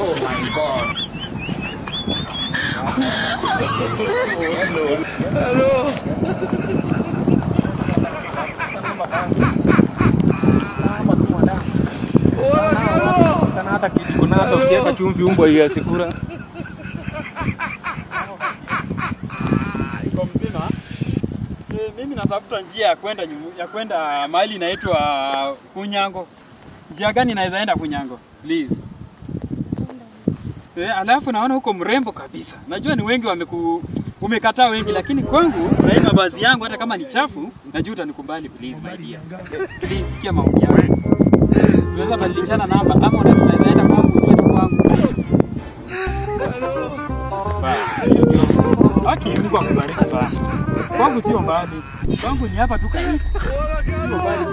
Oh my God. Hello. Hata kuna hata ukiweka chumvi umbo ya sikura. Iko mzima. Mimi natafuta njia ya kwenda mahali inaitwa Kunyango. Njia gani naweza enda Kunyango? Please. Alafu naona huko mrembo kabisa. Najua ni wengi umekataa wengi, lakini kwangu na hii mavazi yangu hata kama ni chafu, najua utanikubali please my dear. Please sikia maombi yangu. Tunaweza badilishana namba ama unaweza enda kwangu uende kwangu please. Sawa. Aki Mungu akubariki sana. Kwangu sio mbali. Kwangu ni hapa tu karibu. Sio mbali.